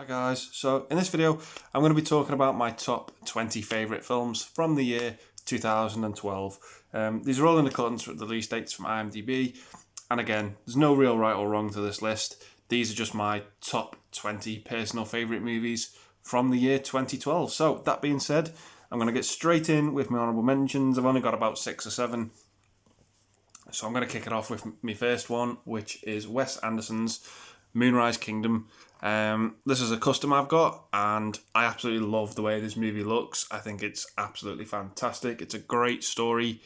Hi guys, so in this video I'm going to be talking about my top 20 favourite films from the year 2012. These are all in accordance with the release dates from IMDb, and again, there's no real right or wrong to this list. These are just my top 20 personal favourite movies from the year 2012. So that being said, I'm going to get straight in with my honourable mentions. I've only got about 6 or 7. So I'm going to kick it off with my first one, which is Wes Anderson's Moonrise Kingdom. This is a custom I've got, and I absolutely love the way this movie looks. I think it's absolutely fantastic. It's a great story.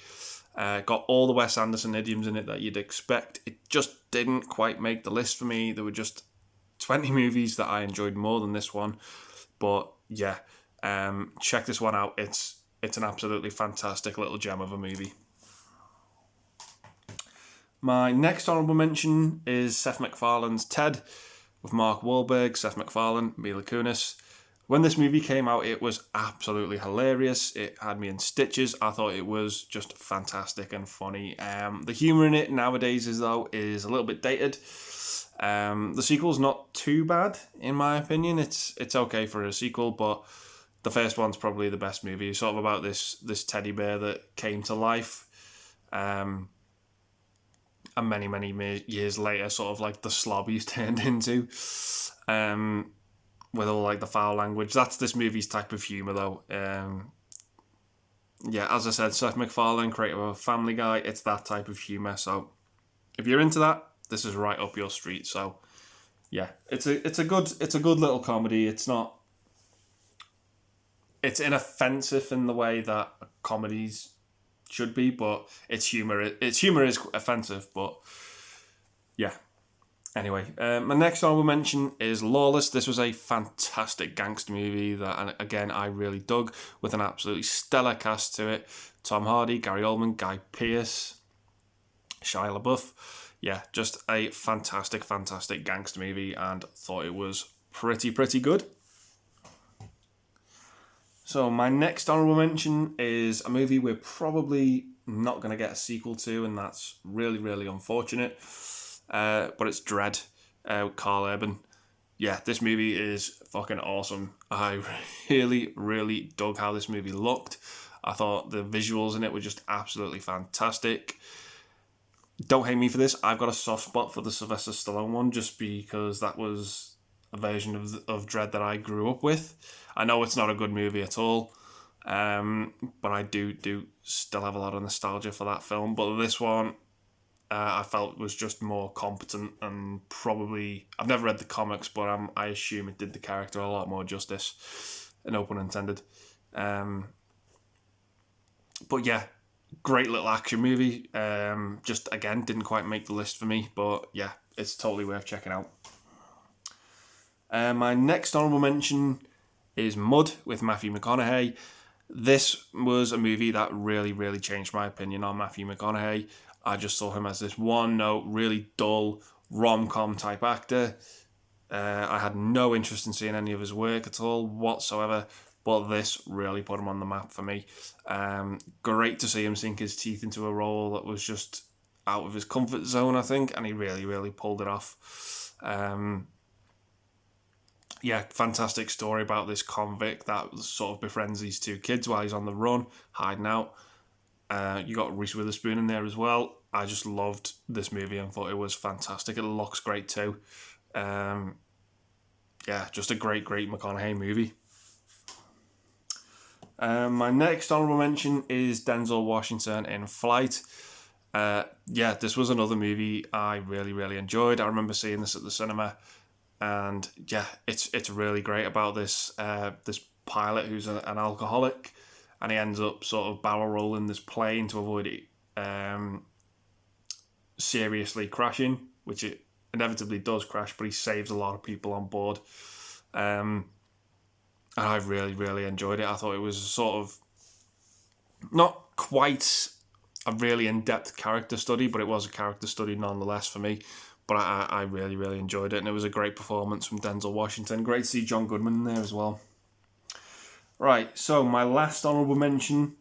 Got all the Wes Anderson idioms in it that you'd expect. It just didn't quite make the list for me. There were just 20 movies that I enjoyed more than this one. But yeah, check this one out. It's an absolutely fantastic little gem of a movie. My next honourable mention is Seth MacFarlane's Ted, with Mark Wahlberg, Seth MacFarlane, Mila Kunis. When this movie came out, it was absolutely hilarious. It had me in stitches. I thought it was just fantastic and funny. The humour in it nowadays is a little bit dated. The sequel's not too bad, in my opinion. It's okay for a sequel, but the first one's probably the best movie. It's sort of about this teddy bear that came to life. And many years later, sort of like the slob he's turned into, with all like the foul language. That's this movie's type of humour, though. Yeah, as I said, Seth MacFarlane, creator of Family Guy, it's that type of humour. So if you're into that, this is right up your street. So yeah, it's a good little comedy. It's inoffensive in the way that comedies should be, but its humour is offensive, but yeah. Anyway, my next honourable mention is Lawless. This was a fantastic gangster movie that, again, I really dug, with an absolutely stellar cast to it. Tom Hardy, Gary Oldman, Guy Pearce, Shia LaBeouf. Yeah, just a fantastic gangster movie, and thought it was pretty good. So my next honourable mention is a movie we're probably not going to get a sequel to, and that's really unfortunate. But it's Dread, with Carl Urban. Yeah, this movie is fucking awesome. I really dug how this movie looked. I thought the visuals in it were just absolutely fantastic. Don't hate me for this. I've got a soft spot for the Sylvester Stallone one, just because that was a version of Dread that I grew up with. I know it's not a good movie at all, but I do still have a lot of nostalgia for that film. But this one, I felt was just more competent, and probably, I've never read the comics, but I assume it did the character a lot more justice, no pun intended. But yeah, great little action movie. Just, again, didn't quite make the list for me, but yeah, it's totally worth checking out. My next honourable mention is Mud, with Matthew McConaughey. This was a movie that really changed my opinion on Matthew McConaughey. I just saw him as this one-note, really dull, rom-com type actor. I had no interest in seeing any of his work at all whatsoever, but this really put him on the map for me. Great to see him sink his teeth into a role that was just out of his comfort zone, I think, and he really pulled it off. Yeah, fantastic story about this convict that sort of befriends these two kids while he's on the run, hiding out. You got Reese Witherspoon in there as well. I just loved this movie and thought it was fantastic. It looks great too. Yeah, just a great McConaughey movie. My next honourable mention is Denzel Washington in Flight. Yeah, this was another movie I really enjoyed. I remember seeing this at the cinema. And yeah, it's really great about this pilot who's an alcoholic, and he ends up sort of barrel rolling this plane to avoid it seriously crashing, which it inevitably does crash, but he saves a lot of people on board. And I really enjoyed it. I thought it was sort of not quite a really in-depth character study, but it was a character study nonetheless for me. But I really enjoyed it, and it was a great performance from Denzel Washington. Great to see John Goodman in there as well. Right, so my last honourable mention.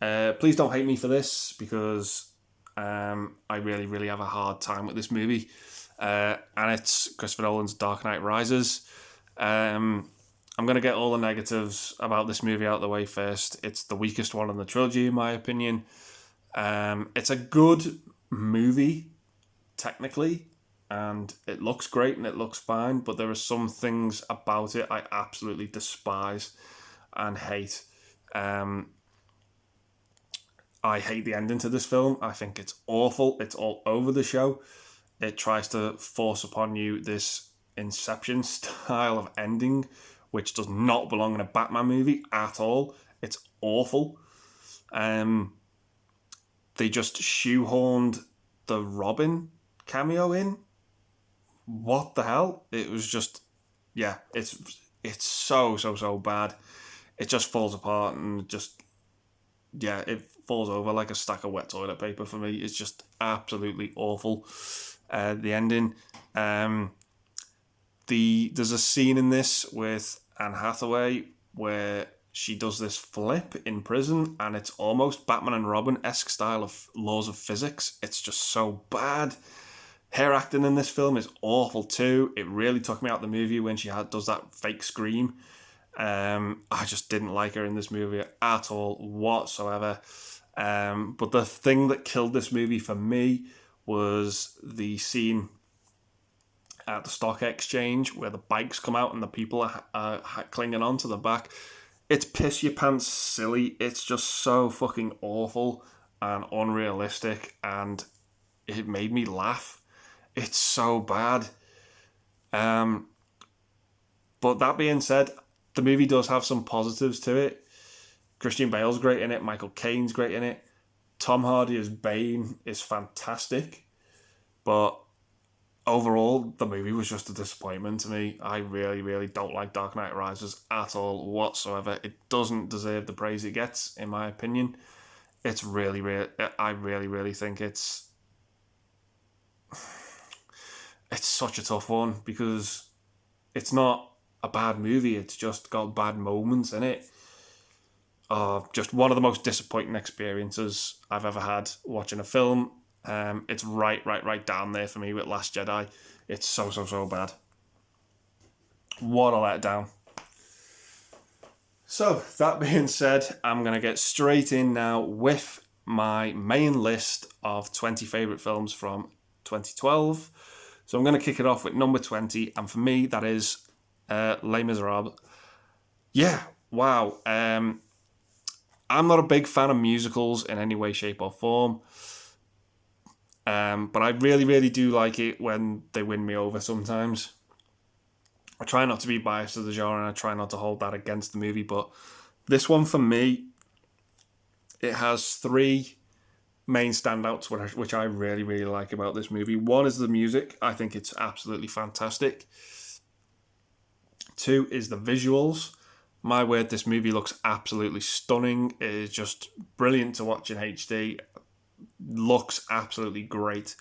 Please don't hate me for this, because I really have a hard time with this movie. And it's Christopher Nolan's Dark Knight Rises. I'm going to get all the negatives about this movie out of the way first. It's the weakest one in the trilogy, in my opinion. It's a good movie, technically, and it looks great and it looks fine, but there are some things about it I absolutely despise and hate. I hate the ending to this film. I think it's awful. It's all over the show. It tries to force upon you this Inception style of ending, which does not belong in a Batman movie at all. It's awful. They just shoehorned the Robin cameo in. What the hell? It was just, yeah, it's so bad. It just falls apart and just, yeah, it falls over like a stack of wet toilet paper for me. It's just absolutely awful. The ending. There's a scene in this with Anne Hathaway where she does this flip in prison, and it's almost Batman and Robin-esque style of laws of physics. It's just so bad. Her acting in this film is awful too. It really took me out of the movie when she does that fake scream. I just didn't like her in this movie at all whatsoever. But the thing that killed this movie for me was the scene at the stock exchange where the bikes come out and the people are clinging on to the back. It's piss your pants silly. It's just so fucking awful and unrealistic, and it made me laugh. It's so bad. But that being said, the movie does have some positives to it. Christian Bale's great in it. Michael Caine's great in it. Tom Hardy as Bane is fantastic. But overall, the movie was just a disappointment to me. I really don't like Dark Knight Rises at all whatsoever. It doesn't deserve the praise it gets, in my opinion. It's I really think it's such a tough one because it's not a bad movie. It's just got bad moments in it. Just one of the most disappointing experiences I've ever had watching a film. It's right down there for me with Last Jedi. It's so bad. What a letdown. So, that being said, I'm going to get straight in now with my main list of 20 favourite films from 2012. So I'm going to kick it off with number 20, and for me, that is Les Miserables. Yeah, wow. I'm not a big fan of musicals in any way, shape, or form. But I really do like it when they win me over sometimes. I try not to be biased to the genre, and I try not to hold that against the movie, but this one for me, it has three main standouts which I really like about this movie. One is the music. I think it's absolutely fantastic. Two is the visuals. My word, this movie looks absolutely stunning. It is just brilliant to watch in HD. Looks absolutely great.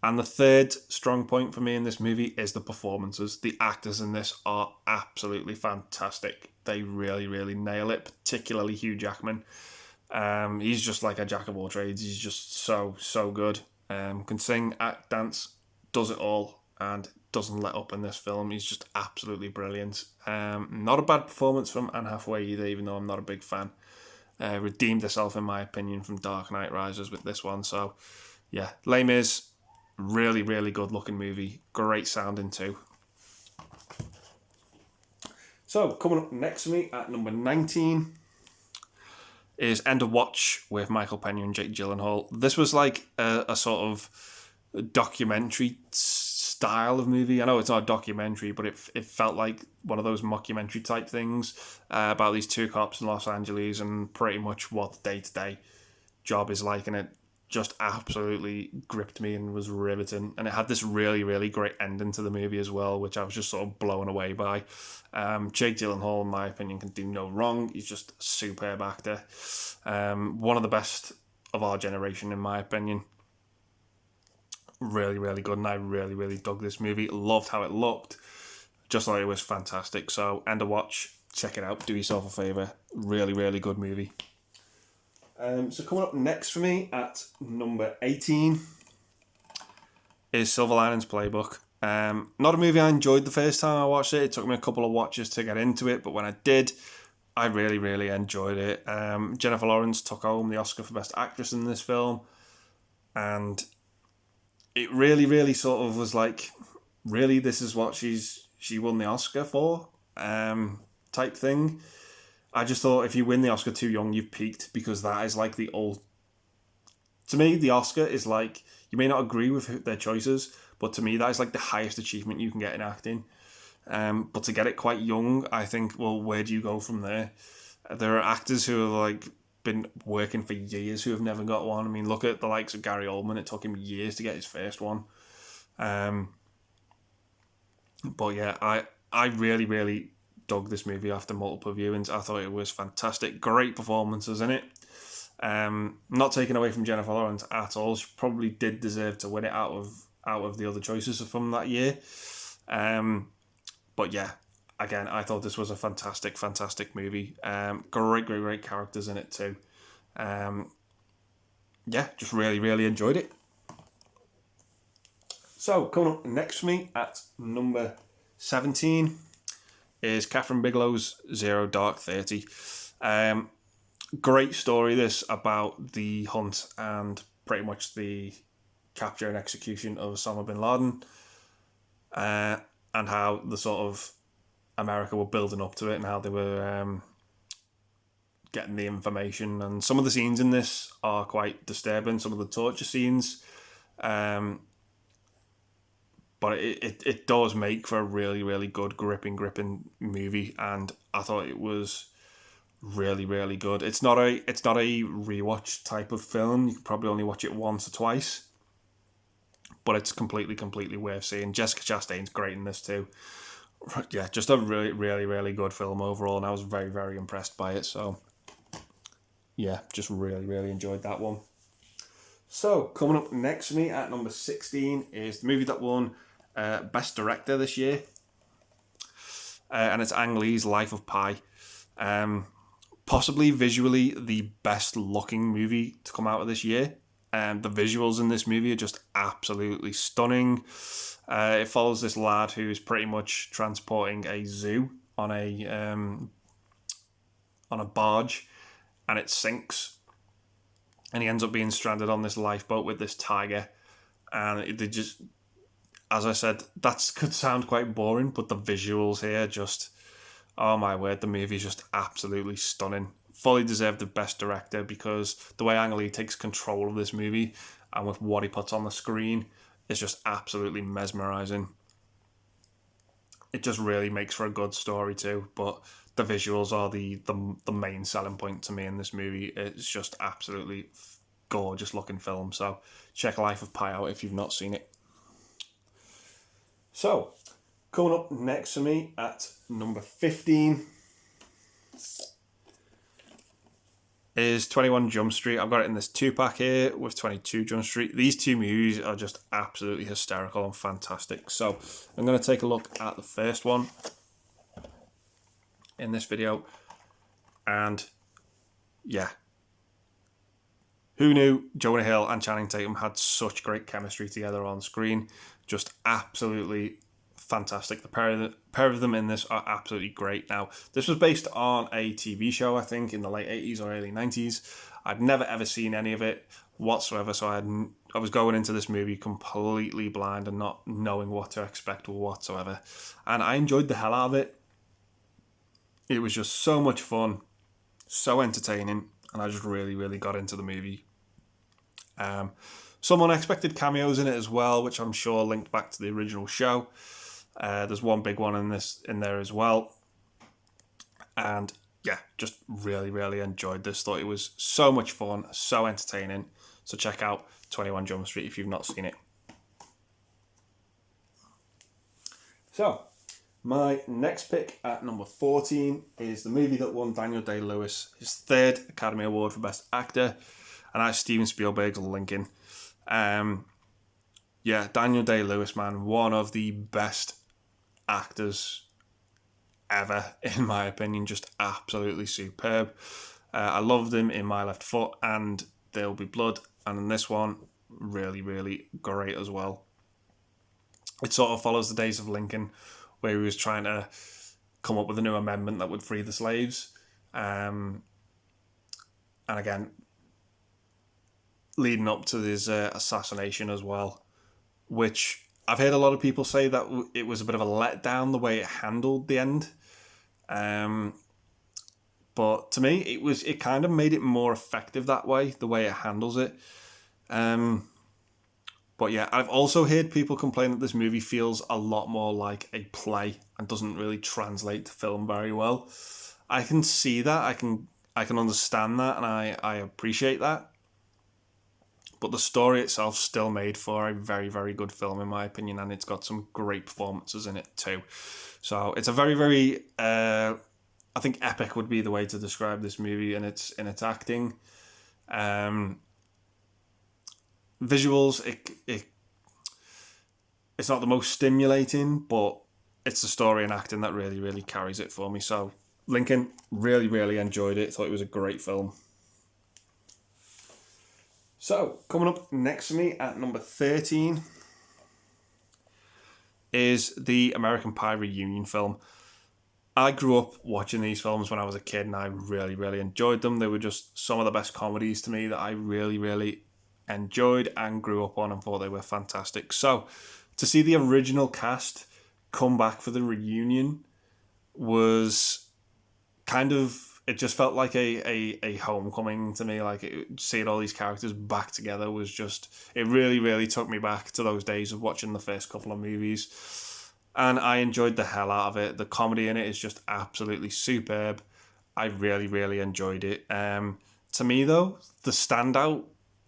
And the third strong point for me in this movie is the performances. The actors in this are absolutely fantastic. They really nail it, particularly Hugh Jackman. He's just like a jack of all trades. He's just so good. Can sing, act, dance, does it all, and doesn't let up in this film. He's just absolutely brilliant. Not a bad performance from Anne Hathaway either, even though I'm not a big fan. Redeemed herself, in my opinion, from Dark Knight Rises with this one. So, yeah, Les Mis, really good looking movie. Great sounding too. So, coming up next for me at number 19 is End of Watch with Michael Pena and Jake Gyllenhaal. This was like a sort of documentary style of movie. I know it's not a documentary, but it felt like one of those mockumentary type things about these two cops in Los Angeles and pretty much what the day-to-day job is like, and it just absolutely gripped me and was riveting. And it had this really great ending to the movie as well, which I was just sort of blown away by. Jake Gyllenhaal, in my opinion, can do no wrong. He's just a superb actor. One of the best of our generation, in my opinion. Really good, and I really dug this movie. Loved how it looked. Just thought it was fantastic. So, End of Watch, check it out. Do yourself a favour. Really good movie. So coming up next for me at number 18 is Silver Linings Playbook. Not a movie I enjoyed the first time I watched it. It took me a couple of watches to get into it, but when I did, I really, really enjoyed it. Jennifer Lawrence took home the Oscar for Best Actress in this film, and it really, really sort of was like, really, this is what she won the Oscar for, type thing. I just thought if you win the Oscar too young, you've peaked, because that is like the old... To me, the Oscar is like, you may not agree with their choices, but to me, that is like the highest achievement you can get in acting. But to get it quite young, I think, well, where do you go from there? There are actors who have like been working for years who have never got one. I mean, look at the likes of Gary Oldman. It took him years to get his first one. But yeah, I really, really dug this movie after multiple viewings. I thought it was fantastic. Great performances in it. Not taken away from Jennifer Lawrence at all. She probably did deserve to win it out of the other choices from that year. But yeah, again, I thought this was a fantastic, fantastic movie. Great characters in it too. Yeah, just really, really enjoyed it. So, coming up next for me at number 17 is Catherine Bigelow's Zero Dark 30. Great story, this, about the hunt and pretty much the capture and execution of Osama bin Laden, and how the sort of America were building up to it and how they were getting the information. And some of the scenes in this are quite disturbing, some of the torture scenes. But it does make for a really, really good, gripping movie, and I thought it was really, really good. It's not a rewatch type of film. You can probably only watch it once or twice, but it's completely worth seeing. Jessica Chastain's great in this too. Yeah, just a really, really, really good film overall, and I was very, very impressed by it. So yeah, just really, really enjoyed that one. So coming up next for me at number 16 is the movie that won Best Director this year, and it's Ang Lee's Life of Pi. Possibly visually the best looking movie to come out of this year. The visuals in this movie are just absolutely stunning. It follows this lad who is pretty much transporting a zoo on a barge, and it sinks, and he ends up being stranded on this lifeboat with this tiger. And they just, as I said, that could sound quite boring, but the visuals here just, oh my word, the movie is just absolutely stunning. Fully deserved the Best Director, because the way Ang Lee takes control of this movie and with what he puts on the screen is just absolutely mesmerising. It just really makes for a good story too, but the visuals are the main selling point to me in this movie. It's just absolutely gorgeous looking film, so check Life of Pi out if you've not seen it. So, coming up next for me at number 15 is 21 Jump Street. I've got it in this 2-pack here with 22 Jump Street. These two movies are just absolutely hysterical and fantastic. So I'm going to take a look at the first one in this video. And yeah, who knew Jonah Hill and Channing Tatum had such great chemistry together on screen? Just absolutely fantastic. The pair of them in this are absolutely great. Now, this was based on a TV show, I think, in the late 80s or early 90s. I'd never ever seen any of it whatsoever, so I was going into this movie completely blind and not knowing what to expect whatsoever. And I enjoyed the hell out of it. It was just so much fun, so entertaining, and I just really, really got into the movie. Some unexpected cameos in it as well, which I'm sure linked back to the original show. There's one big one in there as well. And yeah, just really, really enjoyed this. Thought it was so much fun, so entertaining. So check out 21 Jump Street if you've not seen it. So, my next pick at number 14 is the movie that won Daniel Day-Lewis his 3rd Academy Award for Best Actor, and that's Steven Spielberg's Lincoln. Yeah, Daniel Day-Lewis, man, one of the best actors ever, in my opinion. Just absolutely superb. I loved him in My Left Foot and There'll Be Blood, and in this one, really, really great as well. It sort of follows the days of Lincoln, where he was trying to come up with a new amendment that would free the slaves. And again, leading up to his assassination as well, which I've heard a lot of people say that it was a bit of a letdown the way it handled the end. But to me, it kind of made it more effective that way, the way it handles it. But yeah, I've also heard people complain that this movie feels a lot more like a play and doesn't really translate to film very well. I can see that. I can understand that, and I appreciate that. But the story itself still made for a very, very good film, in my opinion, and it's got some great performances in it too. So it's a very, very, I think epic would be the way to describe this movie in its acting. Visuals, it's not the most stimulating, but it's the story and acting that really, really carries it for me. So Lincoln, really, really enjoyed it. Thought it was a great film. So, coming up next to me at number 13 is the American Pie reunion film. I grew up watching these films when I was a kid, and I really, really enjoyed them. They were just some of the best comedies to me that I really, really enjoyed and grew up on and thought they were fantastic. So, to see the original cast come back for the reunion was kind of... It just felt like a homecoming to me. Like, seeing all these characters back together was just... It really, really took me back to those days of watching the first couple of movies. And I enjoyed the hell out of it. The comedy in it is just absolutely superb. I really, really enjoyed it. To me, though, the standout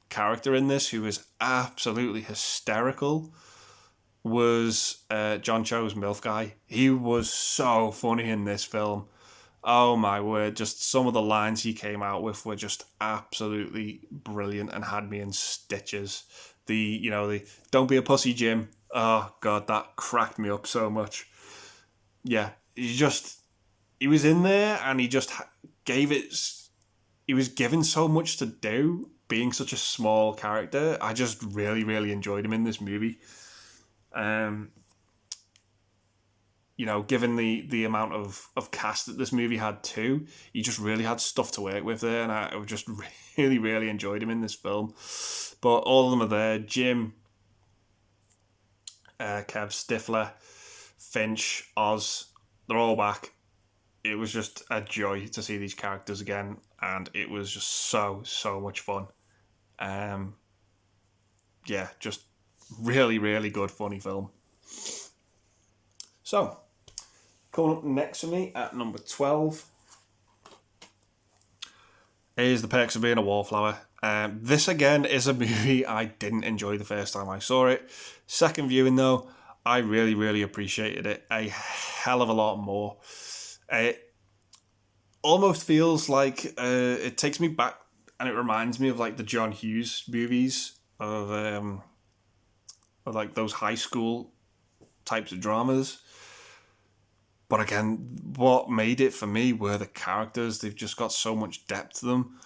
character in this, who was absolutely hysterical, was John Cho's MILF guy. He was so funny in this film. Oh my word, just some of the lines he came out with were just absolutely brilliant and had me in stitches. The "Don't be a pussy, Jim." Oh God, that cracked me up so much. Yeah, he was in there and he just gave it... He was given so much to do, being such a small character. I just really, really enjoyed him in this movie. Given the amount of cast that this movie had too, he just really had stuff to work with there, and I just really, really enjoyed him in this film. But all of them are there. Jim, Kev, Stifler, Finch, Oz, they're all back. It was just a joy to see these characters again, and it was just so, so much fun. Just really, really good, funny film. So, coming up next for me at number 12 is The Perks of Being a Wallflower. This, again, is a movie I didn't enjoy the first time I saw it. Second viewing, though, I really, really appreciated it a hell of a lot more. It almost feels like it takes me back, and it reminds me of like the John Hughes movies of like those high school types of dramas. But again, what made it for me were the characters. They've just got so much depth to them,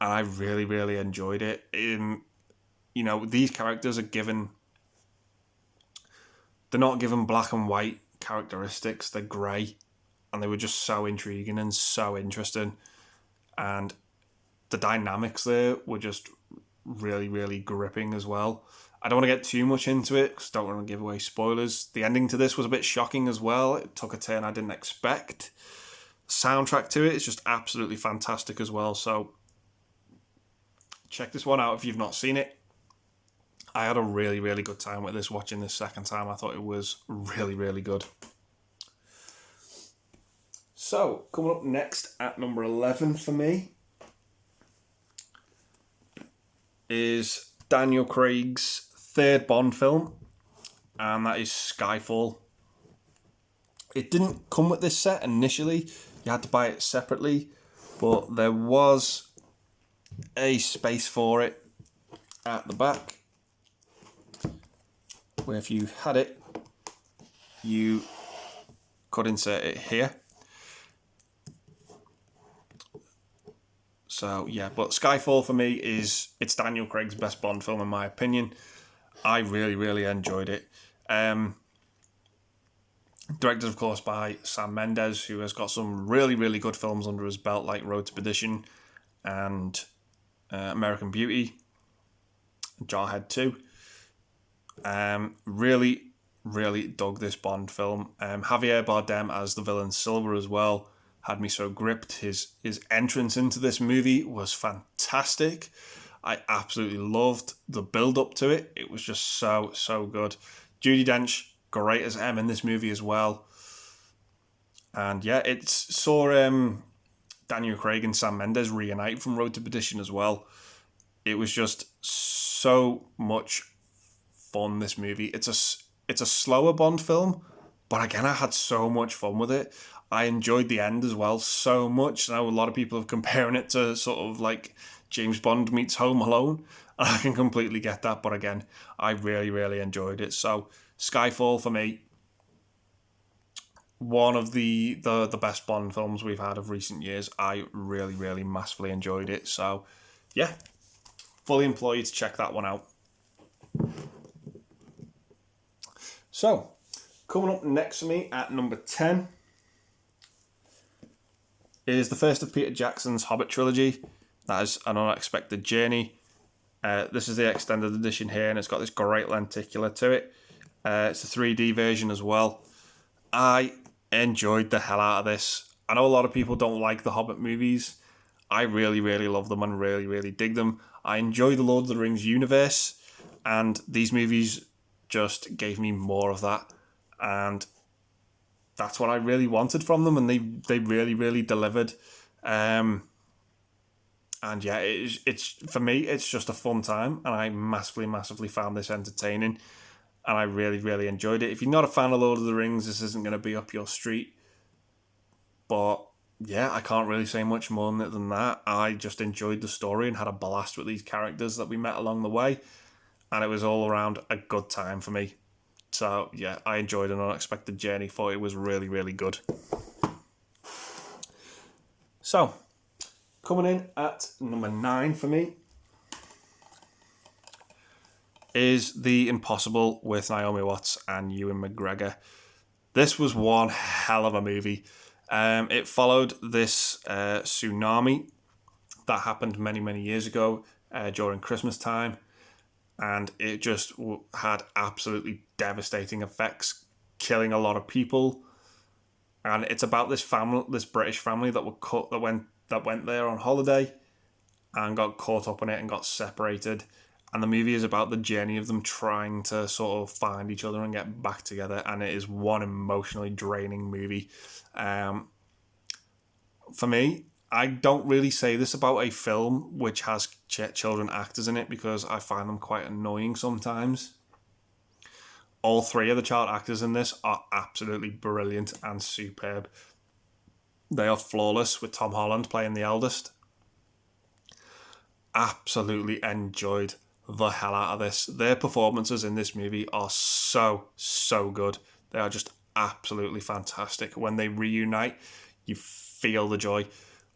and I really, really enjoyed it. These characters are given... They're not given black and white characteristics. They're grey, and they were just so intriguing and so interesting. And the dynamics there were just really, really gripping as well. I don't want to get too much into it because I don't want to give away spoilers. The ending to this was a bit shocking as well. It took a turn I didn't expect. The soundtrack to it is just absolutely fantastic as well. So check this one out if you've not seen it. I had a really, really good time with this, watching this second time. I thought it was really, really good. So, coming up next at number 11 for me is Daniel Craig's third Bond film, and that is Skyfall. It didn't come with this set initially. You had to buy it separately, but there was a space for it at the back, where if you had it, you could insert it here. So yeah, but Skyfall for me it's Daniel Craig's best Bond film in my opinion. I really, really enjoyed it. Directed, of course, by Sam Mendes, who has got some really, really good films under his belt, like Road to Perdition and American Beauty, Jarhead 2. Really, really dug this Bond film. Javier Bardem as the villain Silver as well had me so gripped. His entrance into this movie was fantastic. I absolutely loved the build up to it. It was just so good. Judi Dench, great as M in this movie as well. And yeah, it saw Daniel Craig and Sam Mendes reunite from Road to Perdition as well. It was just so much fun, this movie. It's a slower Bond film, but again, I had so much fun with it. I enjoyed the end as well so much. I know a lot of people are comparing it to sort of like James Bond meets Home Alone, and I can completely get that, but again, I really, really enjoyed it. So Skyfall for me, one of the best Bond films we've had of recent years. I really, really massively enjoyed it. So yeah, fully implore you to check that one out. So, coming up next for me at number 10 is the first of Peter Jackson's Hobbit trilogy. That is An Unexpected Journey. This is the extended edition here, and it's got this great lenticular to it. It's a 3D version as well. I enjoyed the hell out of this. I know a lot of people don't like the Hobbit movies. I really, really love them and really, really dig them. I enjoy the Lord of the Rings universe, and these movies just gave me more of that. And that's what I really wanted from them, and they really, really delivered. And yeah, it's for me, it's just a fun time, and I massively found this entertaining, and I really, really enjoyed it. If you're not a fan of Lord of the Rings, this isn't going to be up your street. But yeah, I can't really say much more than that. I just enjoyed the story and had a blast with these characters that we met along the way, and it was all around a good time for me. So yeah, I enjoyed An Unexpected Journey. Thought it was really, really good. So, coming in at number 9 for me is The Impossible with Naomi Watts and Ewan McGregor. This was one hell of a movie. It followed this tsunami that happened many, many years ago during Christmas time, and it just had absolutely devastating effects, killing a lot of people. And it's about this family, this British family that went there on holiday and got caught up in it and got separated. And the movie is about the journey of them trying to sort of find each other and get back together. And it is one emotionally draining movie. For me, I don't really say this about a film which has children actors in it because I find them quite annoying sometimes. All 3 of the child actors in this are absolutely brilliant and superb. They are flawless, with Tom Holland playing the eldest. Absolutely enjoyed the hell out of this. Their performances in this movie are so good. They are just absolutely fantastic. When they reunite, you feel the joy.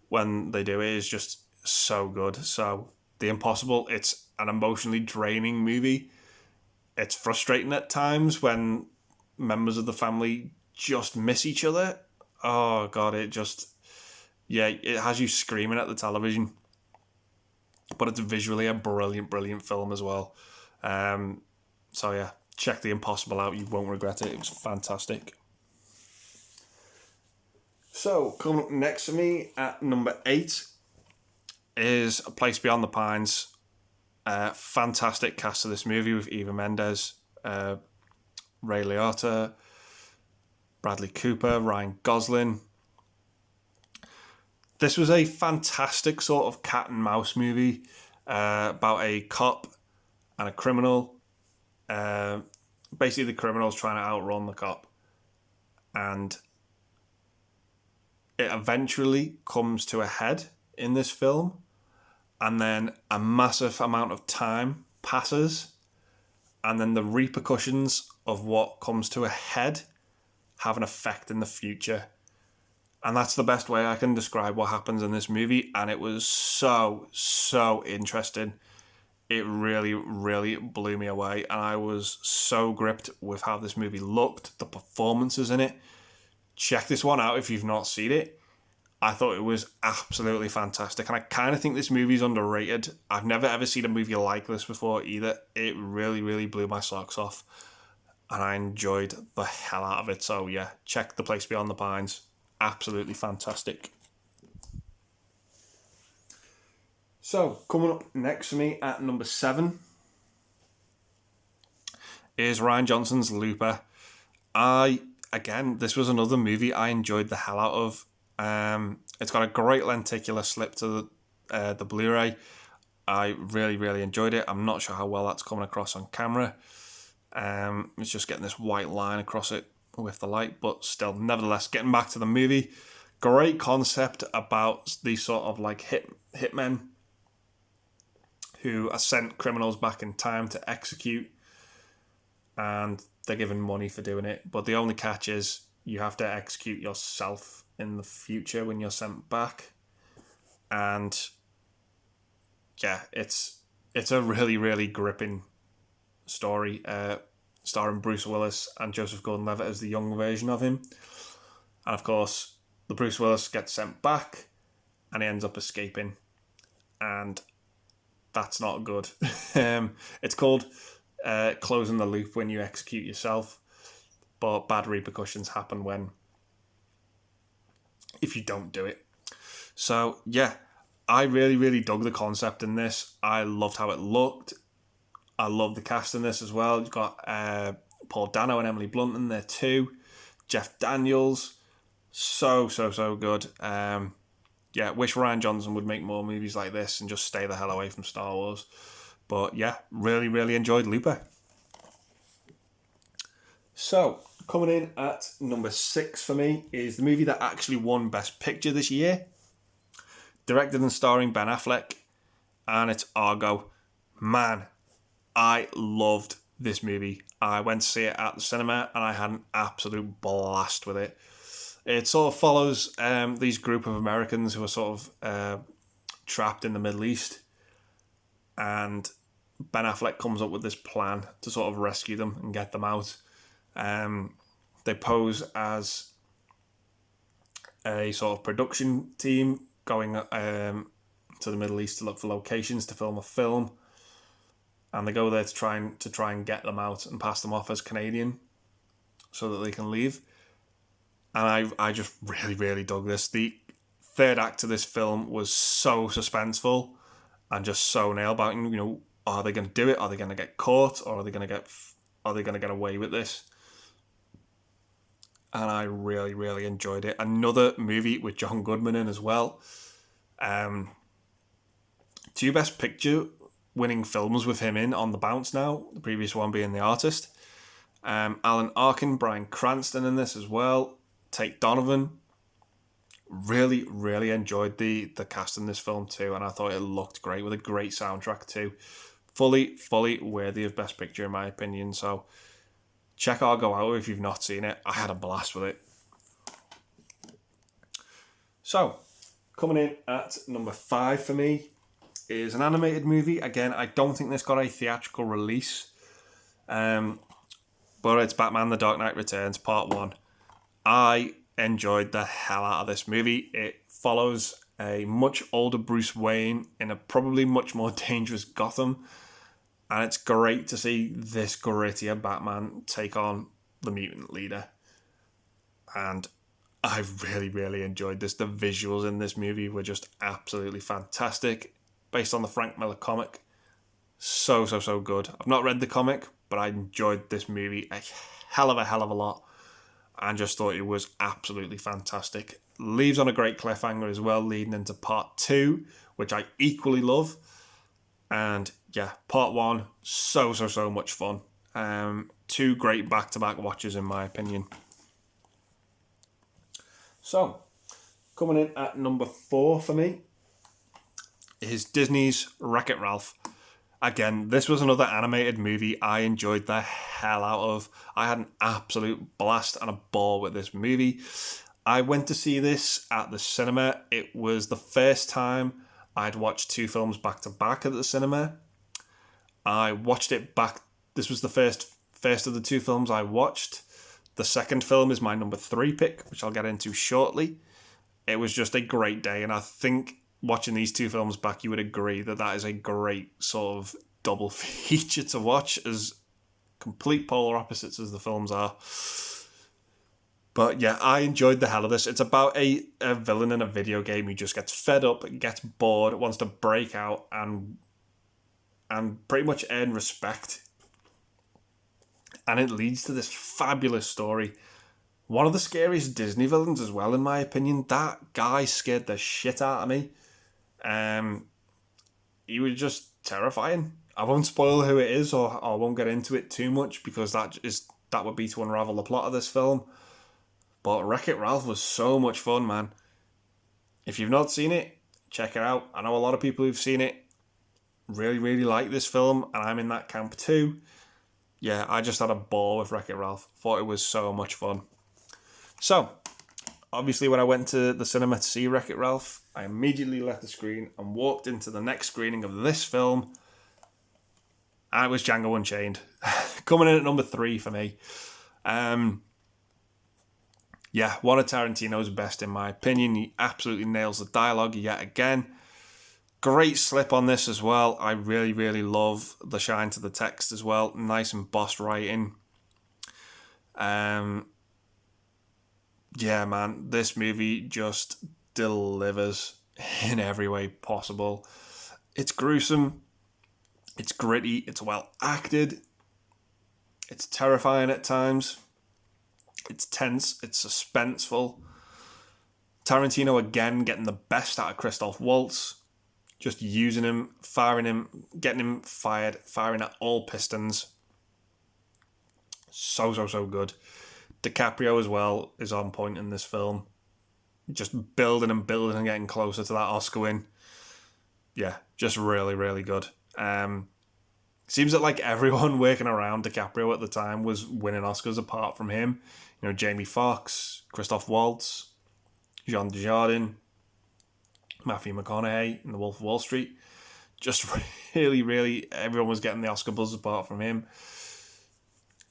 When they do, it is just so good. So, The Impossible, it's an emotionally draining movie. It's frustrating at times when members of the family just miss each other. Oh, God, it has you screaming at the television. But it's visually a brilliant film as well. So, yeah, check The Impossible out. You won't regret it. It was fantastic. So, coming up next for me at number 8 is A Place Beyond the Pines. Fantastic cast of this movie with Eva Mendes, Ray Liotta, Bradley Cooper, Ryan Gosling. This was a fantastic sort of cat and mouse movie about a cop and a criminal. Basically, the criminal's trying to outrun the cop. And it eventually comes to a head in this film, and then a massive amount of time passes, and then the repercussions of what comes to a head have an effect in the future. And that's the best way I can describe what happens in this movie, and it was so interesting. it really, really blew me away. And I was so gripped with how this movie looked, the performances in it. Check this one out if you've not seen it. I thought it was absolutely fantastic. And I kind of think this movie's underrated. I've never ever seen a movie like this before either. It really, really blew my socks off. And I enjoyed the hell out of it. So yeah, check The Place Beyond the Pines. Absolutely fantastic. So, coming up next for me at number 7 is Rian Johnson's Looper. This was another movie I enjoyed the hell out of. It's got a great lenticular slip to the Blu-ray. I really, really enjoyed it. I'm not sure how well that's coming across on camera. It's just getting this white line across it with the light, but still, nevertheless, getting back to the movie. Great concept about these sort of like hitmen who are sent criminals back in time to execute, and they're given money for doing it. But the only catch is you have to execute yourself in the future when you're sent back. And yeah, it's a really, really gripping story, starring Bruce Willis and Joseph Gordon-Levitt as the young version of him. And of course, the Bruce Willis gets sent back and he ends up escaping. And that's not good. It's called closing the loop when you execute yourself, but bad repercussions happen if you don't do it. So yeah, I really, really dug the concept in this. I loved how it looked. I love the cast in this as well. You've got Paul Dano and Emily Blunt in there too. Jeff Daniels, so good. Wish Rian Johnson would make more movies like this and just stay the hell away from Star Wars. But yeah, really, really enjoyed Looper. So, coming in at number 6 for me is the movie that actually won Best Picture this year. Directed and starring Ben Affleck, and it's Argo. Man, I loved this movie. I went to see it at the cinema and I had an absolute blast with it. It sort of follows these group of Americans who are sort of trapped in the Middle East, and Ben Affleck comes up with this plan to sort of rescue them and get them out. They pose as a sort of production team going to the Middle East to look for locations to film a film, and they go there to try and get them out and pass them off as Canadian so that they can leave. And I just really, really dug this. The third act of this film was so suspenseful and just so nail-biting. You know, are they going to do it? Are they going to get caught? Or are they going to get away with this? And I really, really enjoyed it. Another movie with John Goodman in as well. 2 Best Picture winning films with him in on the bounce now. The previous one being The Artist. Alan Arkin, Bryan Cranston in this as well. Tate Donovan. Really, really enjoyed the cast in this film too, and I thought it looked great with a great soundtrack too. Fully worthy of Best Picture in my opinion. So check Argo out if you've not seen it. I had a blast with it. So coming in at number 5 for me is an animated movie. Again, I don't think this got a theatrical release, but it's Batman: The Dark Knight Returns Part 1. I enjoyed the hell out of this movie. It follows a much older Bruce Wayne in a probably much more dangerous Gotham, and it's great to see this grittier Batman take on the mutant leader. And I really, really enjoyed this. The visuals in this movie were just absolutely fantastic, based on the Frank Miller comic. So good. I've not read the comic, but I enjoyed this movie a hell of a lot, and just thought it was absolutely fantastic. Leaves on a great cliffhanger as well, leading into Part 2, which I equally love. And yeah, Part 1, so much fun. 2 great back-to-back watches in my opinion. So, coming in at number 4 for me is Disney's WreckIt Ralph. Again, this was another animated movie I enjoyed the hell out of. I had an absolute blast and a ball with this movie. I went to see this at the cinema. It was the first time I'd watched 2 films back to back at the cinema. I watched it back. This was the first of the two films I watched. The second film is my number 3 pick, which I'll get into shortly. It was just a great day, and I think watching these two films back, you would agree that that is a great sort of double feature to watch, as complete polar opposites as the films are. But yeah, I enjoyed the hell of this. It's about a villain in a video game who just gets fed up, gets bored, wants to break out and pretty much earn respect. And it leads to this fabulous story. One of the scariest Disney villains as well, in my opinion. That guy scared the shit out of me. He was just terrifying. I won't spoil who it is, or I won't get into it too much, because that would be to unravel the plot of this film. But WreckIt Ralph was so much fun, man. If you've not seen it, check it out. I know a lot of people who've seen it really, really like this film, and I'm in that camp too. Yeah, I just had a ball with WreckIt Ralph. Thought it was so much fun. So, obviously when I went to the cinema to see WreckIt Ralph, I immediately left the screen and walked into the next screening of this film, and it was Django Unchained. Coming in at number 3 for me. Yeah, one of Tarantino's best in my opinion. He absolutely nails the dialogue yet again. Great slip on this as well. I really, really love the shine to the text as well. Nice embossed writing. Yeah, man, this movie just delivers in every way possible. It's gruesome. It's gritty. It's well acted. It's terrifying at times. It's tense. It's suspenseful. Tarantino again getting the best out of Christoph Waltz. Just using him, firing him, getting him fired, firing at all pistons. So good. DiCaprio as well is on point in this film. Just building and getting closer to that Oscar win. Yeah, just really, really good. Seems that like everyone working around DiCaprio at the time was winning Oscars apart from him. You know, Jamie Foxx, Christoph Waltz, Jean Dujardin, Matthew McConaughey in The Wolf of Wall Street. Just really, really, everyone was getting the Oscar buzz apart from him.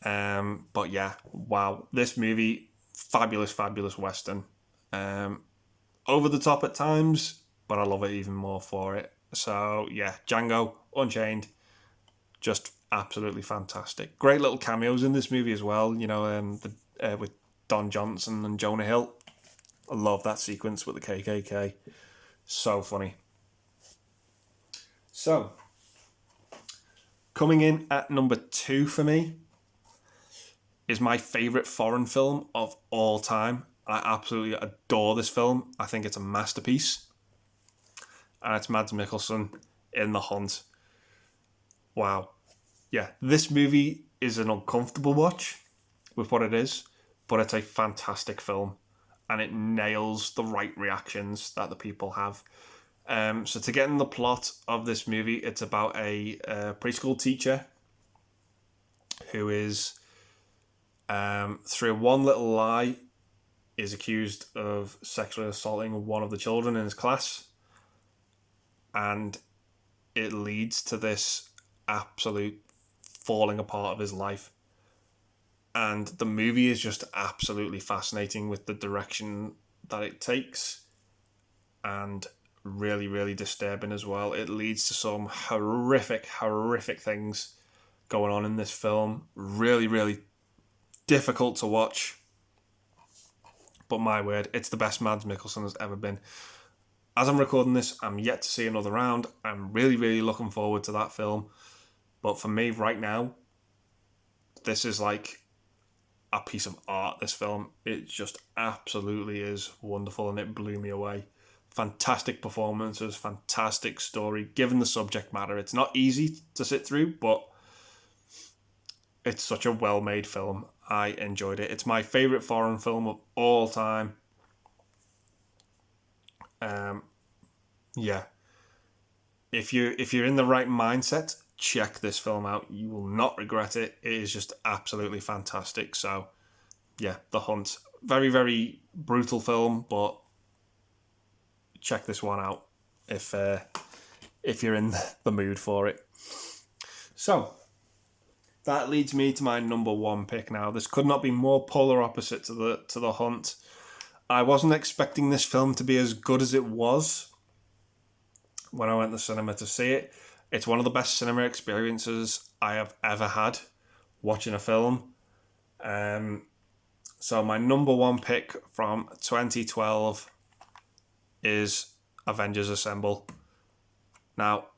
But yeah, wow. This movie, fabulous, fabulous Western. Over the top at times, but I love it even more for it. So yeah, Django Unchained, just absolutely fantastic. Great little cameos in this movie as well, you know, with Don Johnson and Jonah Hill. I love that sequence with the KKK. So funny. So, coming in at number 2 for me is my favourite foreign film of all time. I absolutely adore this film. I think it's a masterpiece. And it's Mads Mikkelsen in The Hunt. Wow. Yeah, this movie is an uncomfortable watch with what it is, but it's a fantastic film. And it nails the right reactions that the people have. So to get in the plot of this movie, it's about a preschool teacher who is, through one little lie, is accused of sexually assaulting one of the children in his class. And it leads to this absolute falling apart of his life. And the movie is just absolutely fascinating with the direction that it takes, and really, really disturbing as well. It leads to some horrific, horrific things going on in this film. Really, really difficult to watch. But my word, it's the best Mads Mikkelsen has ever been. As I'm recording this, I'm yet to see another round. I'm really, really looking forward to that film. But for me, right now, this is like a piece of art, this film. It just absolutely is wonderful, and it blew me away. Fantastic performances, fantastic story, given the subject matter. It's not easy to sit through, but it's such a well-made film. I enjoyed it. It's my favourite foreign film of all time. Yeah. If you're in the right mindset, check this film out. You will not regret it. It is just absolutely fantastic. So, yeah, The Hunt. Very, very brutal film, but check this one out if you're in the mood for it. So, that leads me to my number one pick now. This could not be more polar opposite to the Hunt. I wasn't expecting this film to be as good as it was when I went to the cinema to see it. It's one of the best cinema experiences I have ever had watching a film. So my number one pick from 2012 is Avengers Assemble. Now,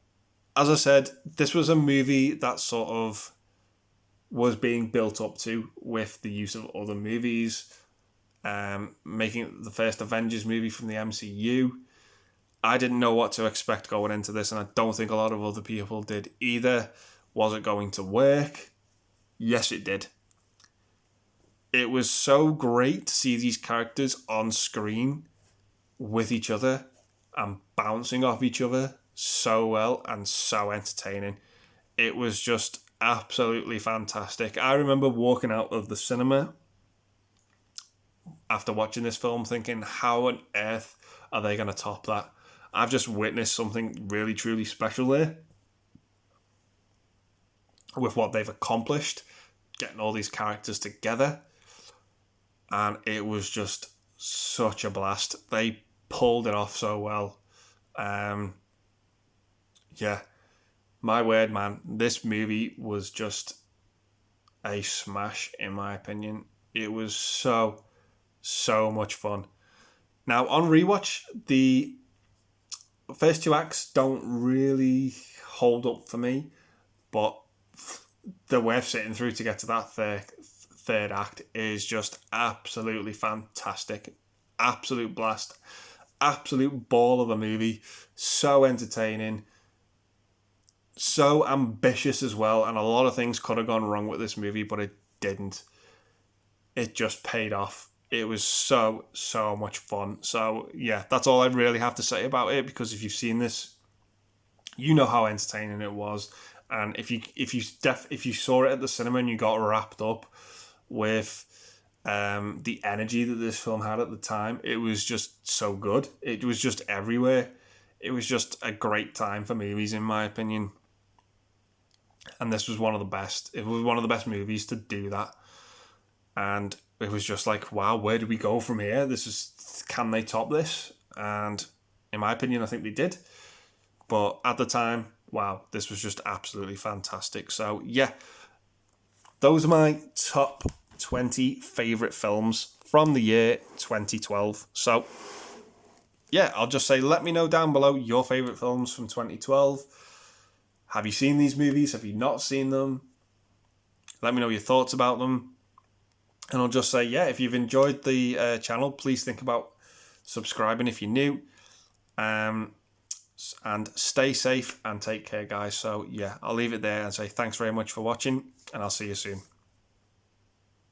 as I said, this was a movie that sort of was being built up to with the use of other movies, making it the first Avengers movie from the MCU. I didn't know what to expect going into this, and I don't think a lot of other people did either. Was it going to work? Yes, it did. It was so great to see these characters on screen with each other and bouncing off each other so well and so entertaining. It was just absolutely fantastic. I remember walking out of the cinema after watching this film thinking, how on earth are they going to top that? I've just witnessed something really, truly special there with what they've accomplished, getting all these characters together. And it was just such a blast. They pulled it off so well. Yeah, my word, man. This movie was just a smash, in my opinion. It was so much fun. Now, on rewatch, the first two acts don't really hold up for me, but they're worth sitting through to get to that third act is just absolutely fantastic. Absolute blast. Absolute ball of a movie. So entertaining. So ambitious as well. And a lot of things could have gone wrong with this movie, but it didn't. It just paid off. It was so much fun. So yeah, that's all I really have to say about it, because if you've seen this, you know how entertaining it was. And if you saw it at the cinema and you got wrapped up with the energy that this film had at the time, it was just so good. It was just everywhere. It was just a great time for movies, in my opinion. And this was one of the best. It was one of the best movies to do that. And it was just like, wow, where do we go from here? Can they top this? And in my opinion, I think they did. But at the time, wow, this was just absolutely fantastic. So yeah, those are my top 20 favourite films from the year 2012. So yeah, I'll just say, let me know down below your favourite films from 2012. Have you seen these movies? Have you not seen them? Let me know your thoughts about them. And I'll just say, yeah, if you've enjoyed the channel, please think about subscribing if you're new. And stay safe and take care, guys. So yeah, I'll leave it there and say thanks very much for watching, and I'll see you soon.